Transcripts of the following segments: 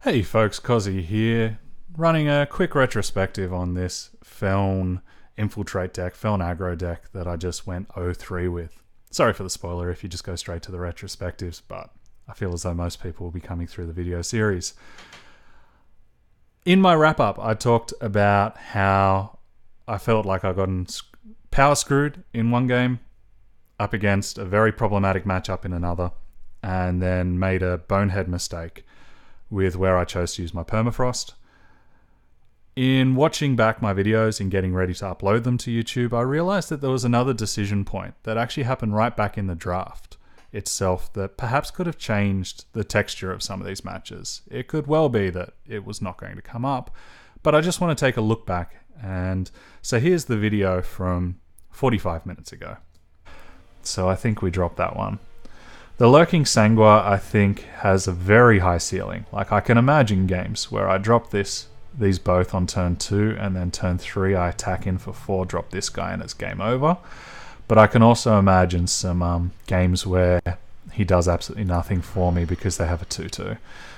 Hey folks, Kozzi here, running a quick retrospective on this Feln Infiltrate deck, Feln aggro deck that I just went 0-3 with. Sorry for the spoiler if you just go straight to the retrospectives, but I feel as though most people will be coming through the video series. In my wrap-up, I talked about how I felt like I got power screwed in one game up against a very problematic matchup in another, and then made a bonehead mistake with where I chose to use my permafrost. In watching back my videos and getting ready to upload them to YouTube, I realized that there was another decision point that actually happened right back in the draft itself that perhaps could have changed the texture of some of these matches. It could well be that it was not going to come up, but I just want to take a look back. And so here's the video from 45 minutes ago. So I think we dropped that one. The Lurking Sangua, I think, has a very high ceiling. Like, I can imagine games where I drop these both on turn 2, and then turn 3 I attack in for 4, drop this guy, and it's game over. But I can also imagine some games where he does absolutely nothing for me because they have a 2-2.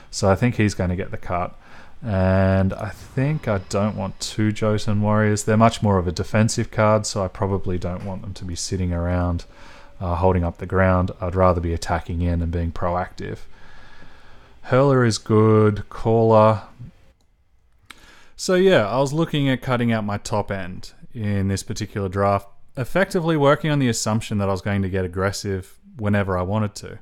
So I think he's going to get the cut. And I think I don't want 2 Jotun Warriors. They're much more of a defensive card, so I probably don't want them to be sitting around holding up the ground. I'd rather be attacking in and being proactive. Hurler is good. Caller. So yeah, I was looking at cutting out my top end in this particular draft, effectively working on the assumption that I was going to get aggressive whenever I wanted to.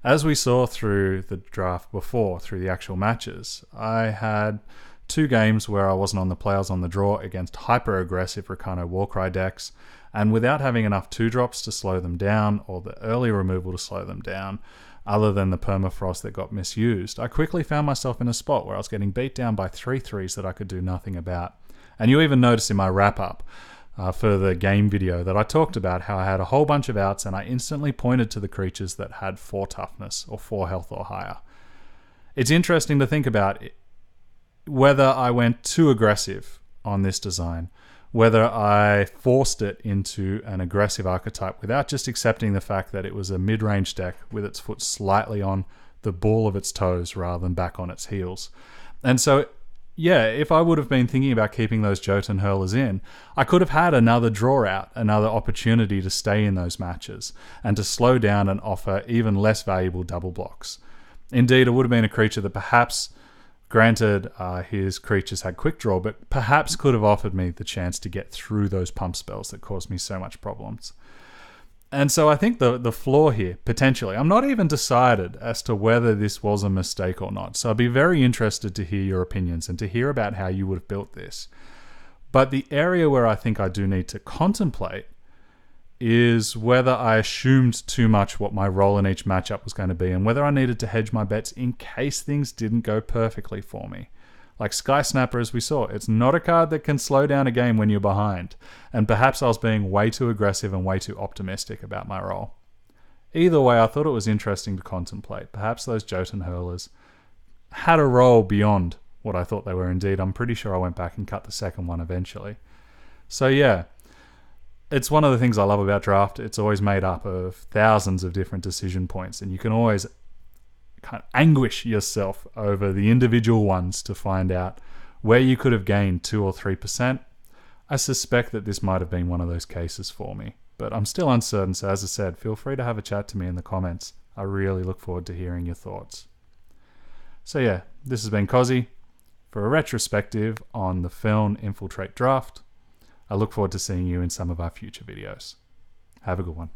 As we saw through the draft before, through the actual matches, I had 2 games where I wasn't on the play, I was on the draw against hyper-aggressive Rakano Warcry decks, and without having enough 2-drops to slow them down, or the early removal to slow them down, other than the permafrost that got misused, I quickly found myself in a spot where I was getting beat down by 3/3s that I could do nothing about. And you even notice in my wrap-up for the game video that I talked about how I had a whole bunch of outs, and I instantly pointed to the creatures that had 4 toughness or 4 health or higher. It's interesting to think about whether I went too aggressive on this design, whether I forced it into an aggressive archetype without just accepting the fact that it was a mid-range deck with its foot slightly on the ball of its toes rather than back on its heels. And so, yeah, if I would have been thinking about keeping those Jotun Hurlers in, I could have had another draw out, another opportunity to stay in those matches and to slow down and offer even less valuable double blocks. Indeed, it would have been a creature that perhaps, granted, his creatures had quick draw, but perhaps could have offered me the chance to get through those pump spells that caused me so much problems. And so I think the flaw here, potentially, I'm not even decided as to whether this was a mistake or not. So I'd be very interested to hear your opinions and to hear about how you would have built this. But the area where I think I do need to contemplate is whether I assumed too much what my role in each matchup was going to be, and whether I needed to hedge my bets in case things didn't go perfectly for me. Like Sky Snapper, as we saw, it's not a card that can slow down a game when you're behind, and perhaps I was being way too aggressive and way too optimistic about my role. Either way, I thought it was interesting to contemplate. Perhaps those Jotun Hurlers had a role beyond what I thought they were. Indeed, I'm pretty sure I went back and cut the second one eventually. So yeah, it's one of the things I love about draft. It's always made up of thousands of different decision points, and you can always kind of anguish yourself over the individual ones to find out where you could have gained 2 or 3%. I suspect that this might have been one of those cases for me, but I'm still uncertain. So as I said, feel free to have a chat to me in the comments. I really look forward to hearing your thoughts. So yeah, this has been Kozzi for a retrospective on the Feln Infiltrate draft. I look forward to seeing you in some of our future videos. Have a good one.